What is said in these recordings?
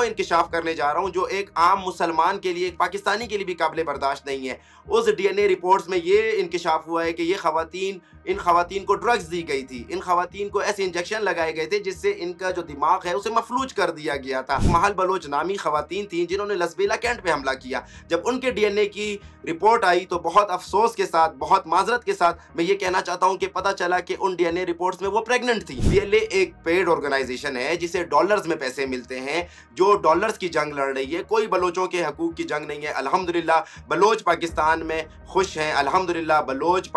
वो इंकिशाफ करने जा रहा हूँ जो एक आम मुसलमान के लिए, एक पाकिस्तानी के लिए भी काबिल बर्दाश्त नहीं है। उस डीएनए रिपोर्ट्स में ये इंकिशाफ हुआ है कि ये खवातीन, इन खवातीन को ड्रग्स दी गई थी, इन खवातीन को ऐसे इंजेक्शन लगाए गए थे जिससे इनका जो दिमाग है उसे मफलूज कर दिया गया था। महल बलोच नामी खवातीन थी जिन्होंने लसबेला कैंट पे हमला किया। जब उनके डीएनए की रिपोर्ट आई तो बहुत अफसोस के साथ, बहुत माजरत के साथ मैं ये कहना चाहता हूँ कि पता चला कि उन डीएनए रिपोर्ट्स में वो प्रेग्नेंट थी। बीएलए एक पेड ऑर्गेनाइजेशन है जिसे डॉलर्स में पैसे मिलते हैं, जो डॉलर्स की जंग लड़ रही है, कोई बलोचों के हकूक की जंग नहीं है। अल्हम्दुलिल्लाह बलोच पाकिस्तान में खुश हैं, अल्हम्दुलिल्लाह बलोच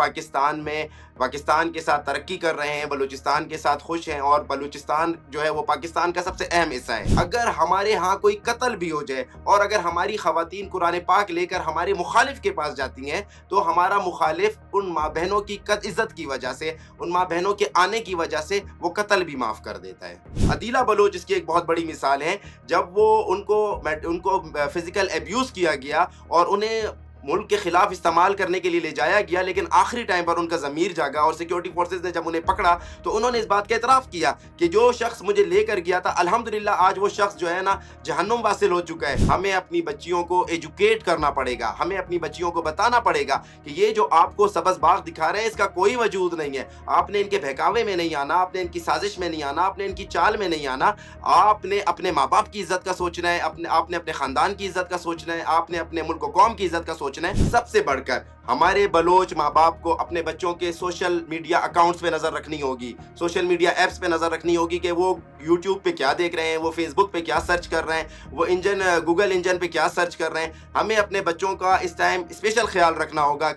पाकिस्तान के साथ तरक्की कर रहे हैं, बलूचिस्तान के साथ खुश हैं और बलूचिस्तान जो है वो पाकिस्तान का सबसे अहम हिस्सा है। अगर हमारे यहाँ कोई कत्ल भी हो जाए और अगर हमारी खवातीन कुरान पाक लेकर हमारे मुखालिफ के पास जाती हैं तो हमारा मुखालिफ उन माँ बहनों की इज्जत की वजह से, उन माँ बहनों के आने की वजह से वो कत्ल भी माफ कर देता है। अदीला बलोच इसकी एक बहुत बड़ी मिसाल है। जब वो उनको फिजिकल एब्यूज किया गया और उन्हें मुल्क के खिलाफ इस्तेमाल करने के लिए ले जाया गया, लेकिन आखिरी टाइम पर उनका ज़मीर जागा और सिक्योरिटी फोर्सेस ने जब उन्हें पकड़ा तो उन्होंने इस बात का एतराफ़ किया कि जो शख्स मुझे लेकर गया था, अल्हम्दुलिल्लाह आज वो शख्स जो है ना जहन्नुम वासिल हो चुका है। हमें अपनी बच्चियों को एजुकेट करना पड़ेगा, हमें अपनी बच्चियों को बताना पड़ेगा कि ये जो आपको सबज बाग दिखा रहे हैं इसका कोई वजूद नहीं है। आपने इनके बहकावे में नहीं आना, आपने इनकी साजिश में नहीं आना, आपने इनकी चाल में नहीं आना। आपने अपने माँ बाप की इज्जत का सोचना है, आपने अपने ख़ानदान की इज्जत का सोचना है, आपने अपने मुल्क कौम की इज्जत का सोचना है। सबसे बढ़कर हमारे बलोच माँ बाप को अपने बच्चों के सोशल मीडिया अकाउंट्स पे नज़र रखनी होगी, सोशल मीडिया ऐप्स पे नज़र रखनी होगी कि वो यूट्यूब पे क्या देख रहे हैं, वो फेसबुक पे क्या सर्च कर रहे हैं, वो गूगल इंजन पे क्या सर्च कर रहे हैं। हमें अपने बच्चों का इस टाइम स्पेशल ख्याल रखना होगा।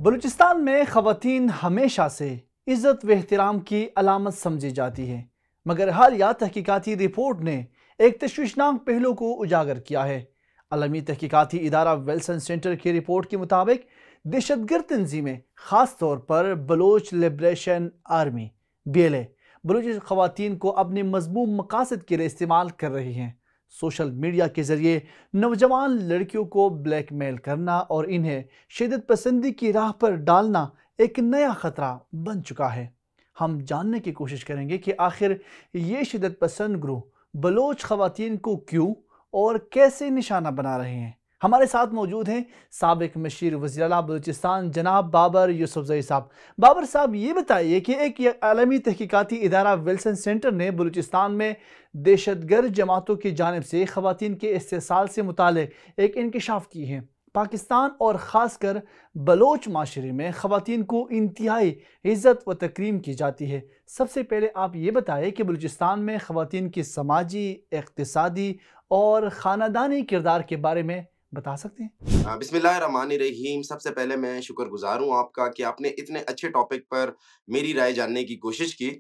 बलूचिस्तान में ख़वातीन हमेशा से इज़्ज़त व एहतराम की अलामत समझी जाती है, मगर हालिया तहकीकाती रिपोर्ट ने एक तशवीशनाक पहलू को उजागर किया है। अलमी तहकीकाती इदारा विल्सन सेंटर की रिपोर्ट के मुताबिक दहशतगर्द तंजीमें ख़ास तौर पर Baloch liberation army BLA Baloch ख़वातीन को अपने मज़मूम मकासद के लिए इस्तेमाल कर रही हैं। सोशल मीडिया के ज़रिए नौजवान लड़कियों को ब्लैकमेल करना और इन्हें शिद्दत पसंदी की राह पर डालना एक नया ख़तरा बन चुका है। हम जानने की कोशिश करेंगे कि आखिर ये शिद्दत पसंद ग्रुप बलोच ख़वातीन को क्यों और कैसे निशाना बना रहे हैं। हमारे साथ मौजूद हैं साबिक मशीर वज़ीर-ए-आला बलूचिस्तान जनाब बाबर यूसुफज़ई साहब। बाबर साहब, ये बताइए कि एक आलमी तहकीकाती इदारा विल्सन सेंटर ने बलूचिस्तान में दहशतगर्द जमातों की जानिब से ख़वातीन के इस्तेसाल से मुताल्लिक़ एक इंकिशाफ की है। पाकिस्तान और ख़ासकर बलोच माशरे में ख़वातीन को इंतहाई इज़्ज़त व तकरीम की जाती है। सबसे पहले आप ये बताएं कि बलूचिस्तान में ख़वातीन की समाजी, इक़्तिसादी और ख़ानदानी किरदार के बारे में बता सकते हैं? बिस्मिल्लाहिर्रहमानिर्रहीम। सबसे पहले मैं शुक्रगुजार हूँ आपका कि आपने इतने अच्छे टॉपिक पर मेरी राय जानने की कोशिश की।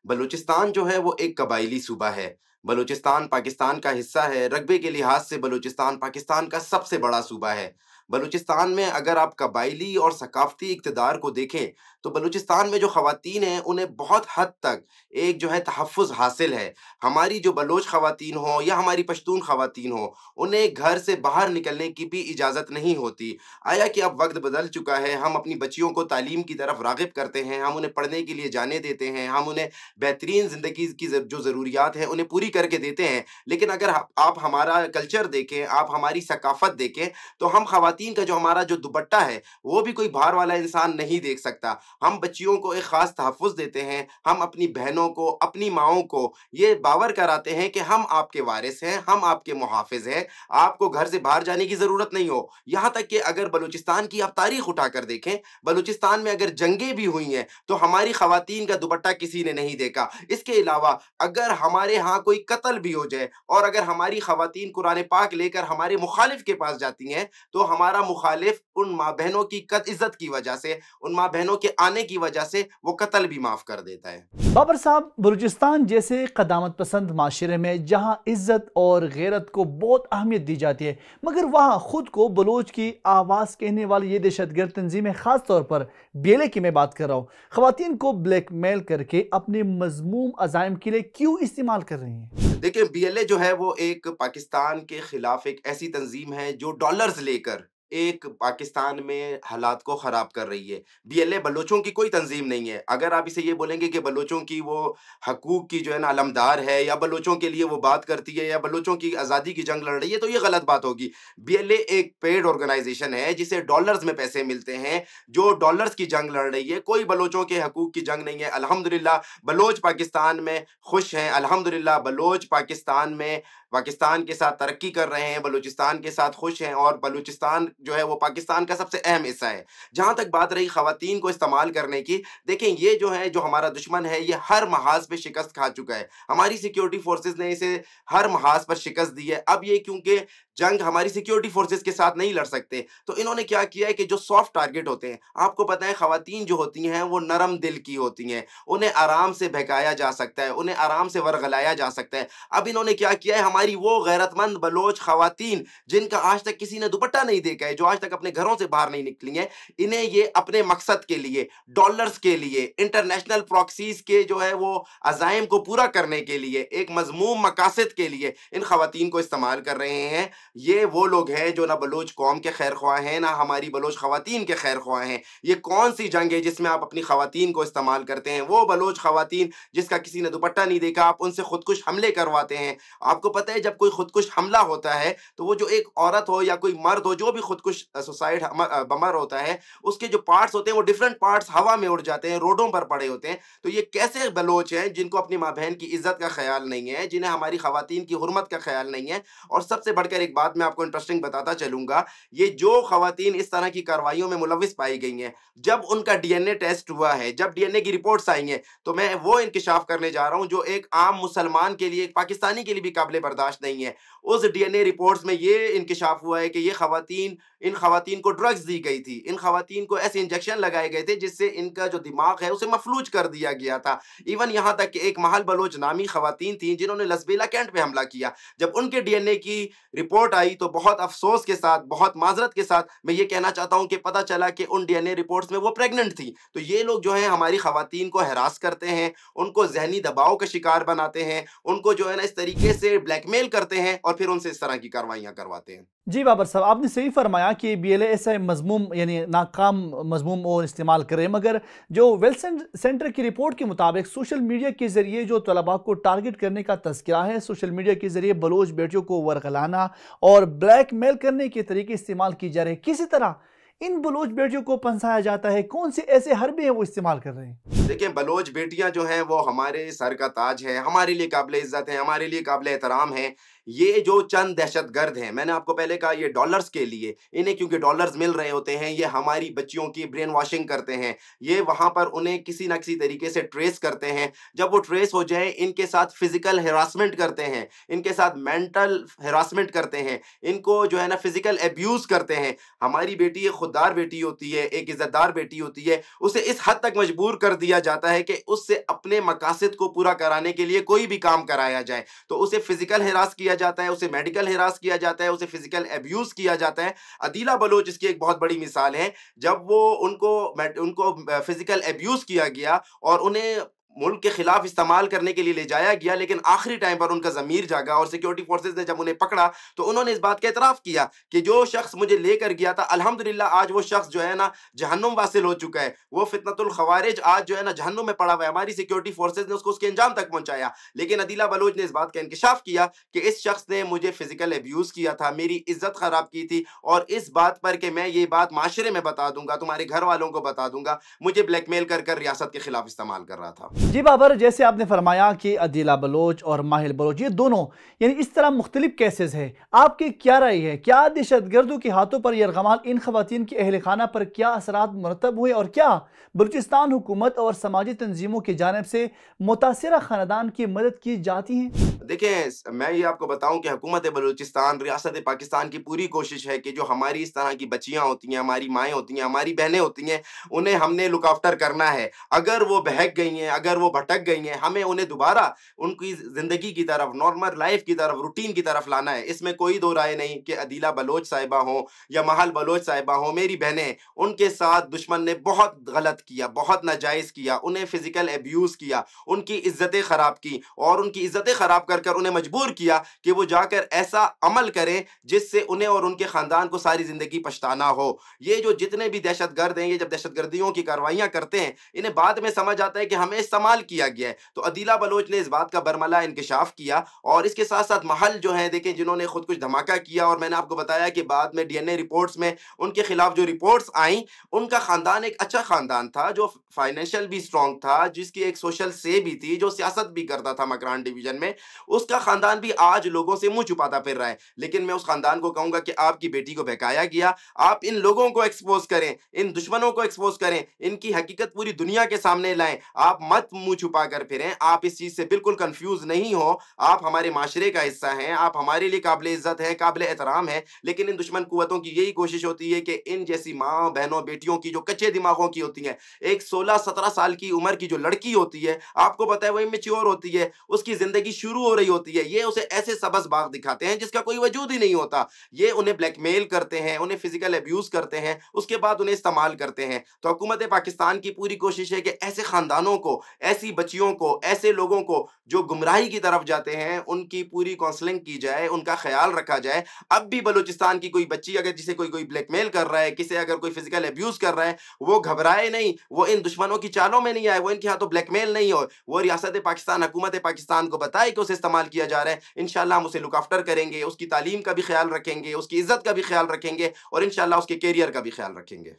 बलूचिस्तान जो है वो एक कबायली सूबा है। बलूचिस्तान पाकिस्तान का हिस्सा है। रकबे के लिहाज से बलूचिस्तान पाकिस्तान का सबसे बड़ा सूबा है। बलूचिस्तान में अगर आप कबायली और सकाफ़ती इक़्तिदार को देखें तो बलूचिस्तान में जो ख़वातीन हैं उन्हें बहुत हद तक एक जो है तहफ़्फ़ुज़ हासिल है। हमारी जो बलोच ख़वातीन हों या हमारी पश्तून ख़वातीन हों, उन्हें घर से बाहर निकलने की भी इजाज़त नहीं होती। आया कि अब वक्त बदल चुका है, हम अपनी बच्चियों को तालीम की तरफ राग़िब करते हैं, हम उन्हें पढ़ने के लिए जाने देते हैं, हम उन्हें बेहतरीन ज़िंदगी की जो ज़रूरियात हैं उन्हें पूरी करके देते हैं। लेकिन अगर आप हमारा कल्चर देखें, आप हमारी सकाफ़त देखें तो हम ख़वातीन का जो हमारा जो दुपट्टा है वो भी कोई बाहर वाला इंसान नहीं देख सकता। हम बच्चियों को एक ख़ास तहफ़्फ़ुज़ देते हैं, हम अपनी बहनों को, अपनी माँओं को ये बावर कराते हैं कि हम आपके वारिस हैं, हम आपके मुहाफ़िज़ हैं, आपको घर से बाहर जाने की ज़रूरत नहीं हो। यहाँ तक कि अगर बलूचिस्तान की आप तारीख़ उठाकर देखें, बलूचिस्तान में अगर जंगें भी हुई हैं तो हमारी ख़वातीन का दुपट्टा किसी ने नहीं देखा। इसके अलावा अगर हमारे यहाँ कोई कत्ल भी हो जाए और अगर हमारी ख़वातीन कुरान पाक लेकर हमारे मुखालिफ के पास जाती हैं तो हमारा मुखालिफ उन माँ बहनों की इज्जत की वजह से, उन माँ बहनों के आने की वजह से वो कत्ल भी माफ कर देता है। बाबर साहब, बलूचिस्तान जैसे क़दामत पसंद माशरे में जहाँ इज़्ज़त और गैरत को बहुत अहमियत दी जाती है, मगर वहाँ खुद को बलोच की आवाज़ कहने वाली ये दहशतगर्द तंजीमें, ख़ास तौर पर BLA की मैं बात कर रहा हूँ, ख़वातीन को ब्लैकमेल करके अपने मज़मूम अज़ाइम के लिए क्यों इस्तेमाल कर रही हैं? देखिए, BLA जो है वो एक पाकिस्तान के खिलाफ एक ऐसी तंजीम है जो डॉलर्स लेकर एक पाकिस्तान में हालात को ख़राब कर रही है। बीएलए बलोचों की कोई तंज़ीम नहीं है। अगर आप इसे ये बोलेंगे कि बलोचों की वो हकूक़ की जो है ना अलमदार है या बलोचों के लिए वो बात करती है या बलोचों की आज़ादी की जंग लड़ रही है, तो ये गलत बात होगी। बीएलए एक पेड ऑर्गेनाइज़ेशन है जिसे डॉलर्स में पैसे मिलते हैं, जो डॉलर्स की जंग लड़ रही है, कोई बलोचों के हकूक़ की जंग नहीं है। अल्हम्दुलिल्लाह बलोच पाकिस्तान में खुश हैं, अल्हम्दुलिल्लाह बलोच पाकिस्तान के साथ तरक्की कर रहे हैं, बलूचिस्तान के साथ खुश हैं और बलूचिस्तान जो है वो पाकिस्तान का सबसे अहम हिस्सा है। जहाँ तक बात रही ख़वातीन को इस्तेमाल करने की, देखें ये जो है, जो हमारा दुश्मन है, ये हर महाज़ पे शिकस्त खा चुका है। हमारी सिक्योरिटी फ़ोर्सेस ने इसे हर महाज़ पर शिकस्त दी है। अब ये क्योंकि जंग हमारी सिक्योरिटी फ़ोर्सेस के साथ नहीं लड़ सकते, तो इन्होंने क्या किया है कि जो सॉफ्ट टारगेट होते हैं, आपको पता है ख़वातीन जो होती हैं वो नरम दिल की होती हैं, उन्हें आराम से बहकाया जा सकता है, उन्हें आराम से वर्गलाया जा सकता है। अब इन्होंने क्या किया है, हमारी वो गैरतमंद बलोच ख़वातीन जिनका आज तक किसी ने दुपट्टा नहीं देखा है, जो आज तक अपने घरों से बाहर नहीं निकली हैं, इन्हें ये अपने मकसद के लिए, डॉलर्स के लिए, इंटरनेशनल प्रॉक्सीज़ के जो है वो अज़ाइम को पूरा करने के लिए, एक मज़मूम मकासद के लिए इन ख़वातीन को इस्तेमाल कर रहे हैं। ये वो लोग हैं जो ना बलोच कौम के खैर ख्वाह हैं, ना हमारी बलोच ख़वातीन के खैर ख्वाह हैं। ये कौन-सी जंग है जिसमें आप अपनी ख़वातीन को इस्तेमाल करते हैं? वो बलोच ख़वातीन जिसका किसी ने दुपट्टा नहीं देखा, आप उनसे खुदकुश हमले करवाते हैं। आपको पता है जब कोई खुदकुश हमला होता है, तो वो जो एक औरत हो या कोई मर्द हो, जो भी खुदकुश बमर होता है, उसके जो पार्ट्स होते हैं वो डिफरेंट पार्ट्स हवा में उड़ जाते हैं, रोडों पर पड़े होते हैं। तो ये कैसे बलोच हैं जिनको अपनी माँ-बहन की इज़्ज़त का ख़याल नहीं है, जिन्हें हमारी ख़वातीन की हुर्मत का ख़याल नहीं है। और सबसे बढ़कर एक बात मैं आपको इंटरेस्टिंग बताता चलूँगा, ये जो ख़वातीन इस तरह की कार्रवाइयों में मुलव्विस पाई गई हैं, जब उनका डीएनए टेस्ट हुआ है, जब डीएनए की रिपोर्ट्स आई हैं, तो मैं वो इंकिशाफ करने जा रहा हूँ जो एक आम मुसलमान के लिए, एक पाकिस्तानी के लिए भी काबिल बर्दाश्त नहीं है। उस डीएनए रिपोर्ट्स में ये इंकिशाफ हुआ है कि ये ख़वातीन इन ख़वातीन को ड्रग्स दी गई थी। इन ख़वातीन को ऐसे इंजेक्शन लगाए गए थे जिससे इनका जो दिमाग है उसे मफ़लूज कर दिया गया था। इवन यहाँ तक कि एक महल बलोच नामी ख़वातीन थीं जिन्होंने लसबेला कैंट पे हमला किया। जब उनके डीएनए की रिपोर्ट आई तो बहुत अफ़सोस के साथ, बहुत माज़रत के साथ मैं ये कहना चाहता हूँ कि पता चला कि उन डीएनए रिपोर्ट्स में वो प्रेग्नेंट थी। तो ये लोग जो हैं हमारी ख़वातीन को हरास करते हैं, उनको ज़हनी दबाव का शिकार बनाते हैं, उनको जो है ना इस तरीके से ब्लैकमेल करते हैं और फिर उनसे इस तरह की कार्रवाइयाँ करवाते हैं। जी बाबर साहब, आपने सही फरमाया कि बीएलए ऐसा मज़मूम यानी नाकाम मज़मूम और इस्तेमाल करे, मगर जो वेल्थ सेंटर की रिपोर्ट के मुताबिक सोशल मीडिया के ज़रिए जो तलबा को टारगेट करने का तज़किरा है, सोशल मीडिया के ज़रिए बलोच बेटियों को वर्गलाना और ब्लैकमेल करने के तरीके इस्तेमाल की जा रहे हैं, किसी तरह इन बलोच बेटियों को पंसाया जाता है? कौन से ऐसे हरबे हैं वो इस्तेमाल कर रहे हैं? देखिए, बलोच बेटियां जो हैं वो हमारे सर का ताज है, हमारे लिए काबिल इज्जत है, हमारे लिए काबिल एहतराम है। ये जो चंद दहशतगर्द हैं, मैंने आपको पहले कहा ये डॉलर्स के लिए, इन्हें क्योंकि डॉलर्स मिल रहे होते हैं, ये हमारी बच्चियों की ब्रेन वॉशिंग करते हैं। ये वहाँ पर उन्हें किसी न किसी तरीके से ट्रेस करते हैं। जब वो ट्रेस हो जाए, इनके साथ फिजिकल हरासमेंट करते हैं, इनके साथ मेंटल हरासमेंट करते हैं, इनको जो है ना फिजिकल अब्यूज़ करते हैं। हमारी बेटी एक खुददार बेटी होती है, एक इज़्ज़तदार बेटी होती है, उसे इस हद तक मजबूर कर दिया जाता है कि उससे अपने मकासद को पूरा कराने के लिए कोई भी काम कराया जाए। तो उसे फिजिकल हिरास किया जाता है, उसे मेडिकल हिरास किया जाता है, उसे फिजिकल अब्यूज़ किया जाता है। अदीला बलोच इसकी एक बहुत बड़ी मिसाल है। जब वो उनको फिजिकल अब्यूज़ किया गया और उन्हें मुल्क के खिलाफ इस्तेमाल करने के लिए ले जाया गया, लेकिन आखिरी टाइम पर उनका ज़मीर जागा और सिक्योरिटी फोर्सेस ने जब उन्हें पकड़ा तो उन्होंने इस बात का एतराफ़ किया कि जो शख्स मुझे लेकर गया था, अल्हम्दुलिल्लाह आज वो शख्स जो है ना जहन्नुम वासिल हो चुका है। वो फितनतुल खवारिज आज जो है ना जहन्नुम में पड़ा हुआ है। हमारी सिक्योरिटी फोर्सेस ने उसको उसके अंजाम तक पहुंचाया। लेकिन अदीला बलोच ने इस बात का इंकिशाफ किया कि इस शख्स ने मुझे फिजिकल अब्यूज़ किया था, मेरी इज्जत खराब की थी, और इस बात पर कि मैं ये बात माशरे में बता दूंगा, तुम्हारे घर वालों को बता दूंगा, मुझे ब्लैकमेल कर कर रियासत के खिलाफ इस्तेमाल कर रहा था। जी बाबर, जैसे आपने फरमाया कि अदीला बलोच और माहिल बलोच ये दोनों यानी इस तरह मुख्तलिफ केसेस है, आपकी क्या राय है? क्या दहशतगर्दों के हाथों पर यरगमाल इन खवातीन के अहल खाना पर क्या असरात मुरतब हुए, और क्या बलूचिस्तान हुकूमत और समाजी तंजीमों की जानिब से मुतासिरा खानदान की मदद की जाती है? देखिए, मैं ये आपको बताऊं कि हुकूमत बलूचिस्तान, रियासत पाकिस्तान की पूरी कोशिश है कि जो हमारी इस तरह की बच्चियां होती हैं, हमारी माएँ होती हैं, हमारी बहनें होती हैं, उन्हें हमने लुक आफ्टर करना है। अगर वो बहक गई हैं, अगर अगर वो भटक गई हैं, हमें उन्हें दोबारा उनकी ज़िंदगी की तरफ, नॉर्मल लाइफ़ की तरफ, रूटीन की तरफ लाना है। इसमें कोई दो राय नहीं कि अदीला बलोच साहिबा हों या महल बलोच साहिबा हों, मेरी बहनें, उनके साथ दुश्मन ने बहुत गलत किया, बहुत नाजायज़ किया, उन्हें फ़िज़िकल अब्यूज़ किया, उनकी इज़्ज़तें ख़राब की और उनकी इज़्ज़तें ख़राब कर कर उन्हें मजबूर किया कि वो जाकर ऐसा अमल करें जिससे उन्हें और उनके ख़ानदान को सारी ज़िंदगी पछताना हो। ये जो जितने भी दहशतगर्द हैं, ये जब दहशतगर्दियों की कार्रवाइयाँ करते हैं, इन्हें बाद में समझ आता है कि हमें इस्तेमाल किया गया है। तो अदीला बलोच ने इस बात का बरमला इंकशाफ किया और इसके साथ-साथ महल जो हैं देखें, जिन्होंने खुद कुछ धमाका किया और मैंने आपको बताया कि बाद में डीएनए रिपोर्ट्स में उनके खिलाफ जो रिपोर्ट्स आईं, उनका खानदान एक अच्छा खानदान था, जो फाइनेंशियल भी स्ट्रॉन्ग था, जिसकी एक सोशल से भी थी, जो सियासत भी करता था मकरान डिवीजन में। उसका खानदान भी आज लोगों से मुँह छुपाता फिर रहा है। लेकिन मैं उस खानदान को कहूँगा कि आपकी बेटी को बहकाया गया, आप इन लोगों को एक्सपोज़ करें, इन दुश्मनों को एक्सपोज़ करें, इनकी हकीकत पूरी दुनिया के सामने लाएँ। आप मत मुँह छुपा कर फिरें, आप इस चीज़ से बिल्कुल कन्फ्यूज़ नहीं हो, आप हमारे माशरे का हिस्सा हैं, आप हमारे लिए काबिल इज़्ज़त हैं, काबिल एहतराम हैं, लेकिन इन दुश्मन कुव्वतों की यही कोशिश होती है कि इन जैसी माँ, बहनों, बेटियों की जो कच्चे दिमागों की होती हैं, एक 16-17 साल की उम्र की जो लड़की होती है, आपको पता है वो इमैच्योर होती है, उसकी ज़िंदगी शुरू हो रही होती है, ये उसे ऐसे सबज़ बाग दिखाते हैं जिसका कोई वजूद ही नहीं होता। ये उन्हें ब्लैकमेल करते हैं, उन्हें फ़िज़िकल अब्यूज़ करते हैं, उसके बाद उन्हें इस्तेमाल करते हैं। तो हुकूमत पाकिस्तान की पूरी कोशिश है कि ऐसे ख़ानदानों को, ऐसी बच्चियों को, ऐसे लोगों को जो गुमराही की तरफ जाते हैं, उनकी पूरी काउंसलिंग की जाए, उनका ख़्याल रखा जाए। अब भी बलूचिस्तान की कोई बच्ची अगर जिसे कोई कोई ब्लैकमेल कर रहा है, किसे अगर कोई फ़िज़िकल अब्यूज़ कर रहा है, वो घबराए नहीं, वो इन दुश्मनों की चालों में नहीं आए, वो इनके हाथों ब्लैकमेल नहीं हो। वो रियासत पाकिस्तान, हुकूमत पाकिस्तान को बताए कि उसे इस्तेमाल किया जा रहा है। इंशाअल्लाह हम उसे लुक आफ्टर करेंगे, उसकी तालीम का भी ख़्याल रखेंगे, उसकी इज़्ज़त का भी ख़्याल रखेंगे और इंशाअल्लाह उसके करियर का भी ख़्याल रखेंगे।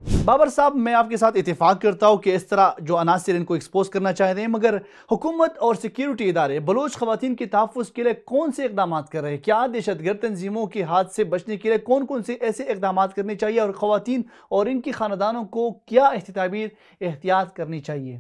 बाबर साहब, मैं आपके साथ इत्तेफाक करता हूँ कि इस तरह जो अनासिर इनको एक्सपोज करना चाह रहे हैं, मगर हुकूमत और सिक्योरिटी इदारे बलोच ख़वातीन के तहफ़्फ़ुज़ के लिए कौन से इक़दाम कर रहे हैं? क्या दहशतगर्द तंजीमों के हाथ से बचने के लिए कौन कौन से ऐसे इक़दाम करने चाहिए और ख़वातीन और इनकी ख़ानदानों को क्या एहतियात करनी चाहिए?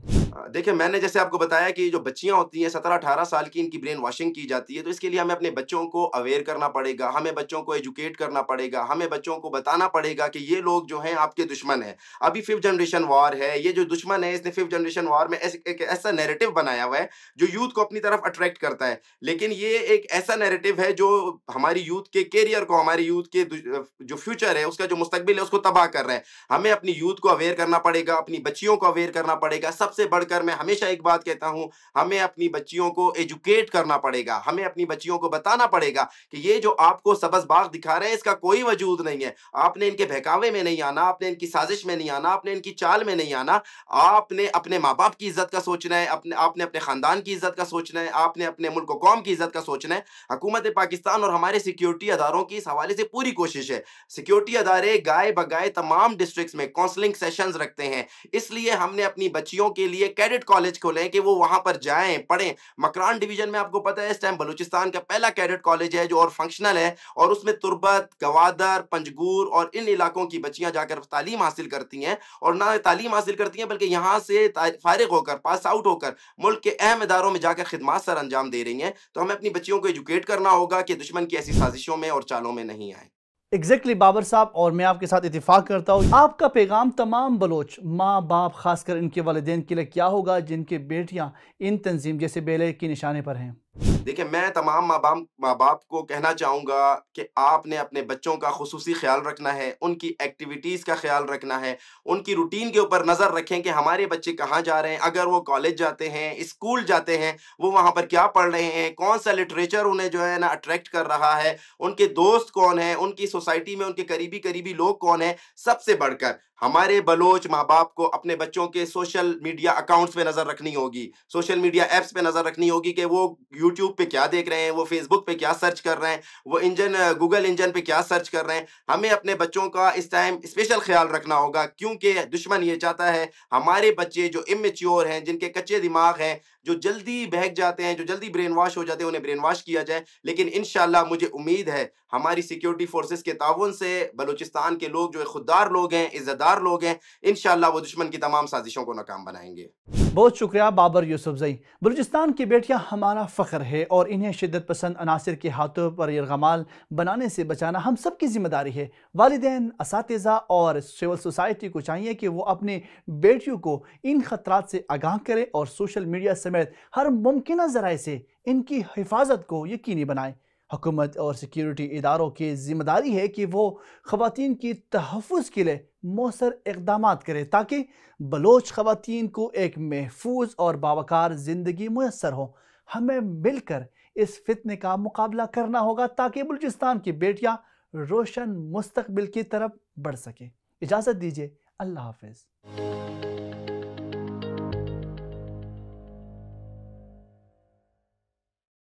देखिए, मैंने जैसे आपको बताया कि जो बच्चियाँ होती हैं 17-18 साल की, इनकी ब्रेन वॉशिंग की जाती है, तो इसके लिए हमें अपने बच्चों को अवेयर करना पड़ेगा, हमें बच्चों को एजुकेट करना पड़ेगा, हमें बच्चों को बताना पड़ेगा कि ये लोग जो हैं आपके दुश्मन हैं। अभी 5th जनरेशन वॉर है, ये जो दुश्मन है इसने 5th जनरेशन वॉर में एक ऐसा नैरेटिव बनाया हुआ है जो यूथ को अपनी तरफ अट्रैक्ट करता है। लेकिन ये एक ऐसा नैरेटिव है जो हमारी यूथ के करियर को, हमारी यूथ के जो फ्यूचर है, उसका जो मुस्तकबिल है उसको तबाह कर रहा है। हमें अपनी यूथ को अवेयर करना पड़ेगा, अपनी बच्चियों को अवेयर करना पड़ेगा। सबसे बढ़कर मैं हमेशा एक बात कहता हूँ, हमें अपनी बच्चियों को एजुकेट करना पड़ेगा, हमें अपनी बच्चियों को बताना पड़ेगा कि ये जो आपको सबज़ बाग दिखा रहे हैं इसका कोई वजूद नहीं है। आपने इनके बहकावे में नहीं आना, आपने इनकी साजिश में नहीं आना, आपने इनकी चाल में नहीं आना। आपने अपने माँ-बाप की इज़्ज़त का सोचना है, आपने अपने ख़ानदान की इज़्ज़त का सोचना है, आपने अपने मुल्क व कौम की इज़्ज़त का सोचना है। हुकूमत पाकिस्तान और हमारे सिक्योरिटी अदारों की इस हवाले से पूरी कोशिश है। सिक्योरिटी अदारे गाए बगाए तमाम डिस्ट्रिक्ट्स में काउंसलिंग सेशंस रखते हैं। इसलिए हमने अपनी बच्चियों के लिए कैडेट कॉलेज खोले हैं कि वो वहाँ पर जाएँ, पढ़ें। मकरान डिवीज़न में आपको पता है इस टाइम बलूचिस्तान का पहला कैडेट कॉलेज है जो और फंक्शनल है और उसमें तुर्बत, गवादर, पंजगूर और इन इलाकों की बच्चियाँ जाकर तालीम हासिल करती हैं और ना तालीम हासिल करती हैं बल्कि यहाँ से फारिग होकर, पास आउट होकर मुल्क के अहम इदारों में जाकर खिदमत सर अंजाम दे रही हैं। तो हमें अपनी बच्चियों को एजुकेट करना होगा कि दुश्मन की ऐसी साजिशों में और चालों में नहीं आए। एग्जैक्टली बाबर साहब, और मैं आपके साथ इत्तेफाक करता हूँ। आपका पैगाम तमाम बलोच माँ बाप, खासकर इनके वालिदैन के लिए क्या होगा जिनकी बेटियाँ इन तंजीम जैसे बेले के निशाने पर हैं? देखिए, मैं तमाम माँ-बाप को कहना चाहूँगा कि आपने अपने बच्चों का खुसूसी ख़्याल रखना है, उनकी एक्टिविटीज़ का ख़्याल रखना है, उनकी रूटीन के ऊपर नज़र रखें कि हमारे बच्चे कहाँ जा रहे हैं। अगर वो कॉलेज जाते हैं, स्कूल जाते हैं, वो वहाँ पर क्या पढ़ रहे हैं, कौन-सा लिटरेचर उन्हें जो है ना अट्रैक्ट कर रहा है, उनके दोस्त कौन हैं, उनकी सोसाइटी में उनके करीबी लोग कौन हैं। सबसे बढ़कर हमारे बलोच माँ-बाप को अपने बच्चों के सोशल मीडिया अकाउंट्स पे नज़र रखनी होगी, सोशल मीडिया ऐप्स पे नज़र रखनी होगी कि वो यूट्यूब पे क्या देख रहे हैं, वो फेसबुक पे क्या सर्च कर रहे हैं, वो गूगल इंजन पे क्या सर्च कर रहे हैं। हमें अपने बच्चों का इस टाइम स्पेशल ख्याल रखना होगा क्योंकि दुश्मन ये चाहता है हमारे बच्चे जो इमैच्योर हैं, जिनके कच्चे दिमाग हैं, जो जल्दी बहक जाते हैं, जो जल्दी ब्रेन वॉश हो जाते हैं, उन्हें ब्रेन वॉश किया जाए। लेकिन इंशाअल्लाह मुझे उम्मीद है हमारी सिक्योरिटी फोर्सेस के ताउन से बलूचिस्तान के लोग जो खुददार लोग हैं, इज्जतदार लोग हैं, इंशाअल्लाह वो दुश्मन की तमाम साजिशों को नाकाम बनाएंगे। बहुत शुक्रिया बाबर यूसुफजई। बलूचिस्तान की बेटियां हमारा फ़ख्र है और इन्हें शिद्दत पसंद अनासर के हाथों पर यरगमाल बनाने से बचाना हम सब की जिम्मेदारी है। वालिदैन, असातिज़ा और सिविल सोसाइटी को चाहिए कि वो अपनी बेटियों को इन ख़तरात से आगाह करें और सोशल मीडिया समेत हर मुमकिन ज़राए से इनकी हिफाजत को यकीनी बनाएं। हुकूमत और सिक्योरिटी इदारों की जिम्मेदारी है कि वो ख़वातीन की तहफ़्फ़ुज़ के लिए मौसर इक़दामात करें ताकि बलोच ख़वातीन को एक महफूज और बावकार ज़िंदगी मुयस्सर हो। हमें मिलकर इस फितने का मुकाबला करना होगा ताकि बलूचिस्तान की बेटियां रोशन मुस्तकबिल की तरफ बढ़ सकें। इजाज़त दीजिए, अल्लाह हाफ़िज़।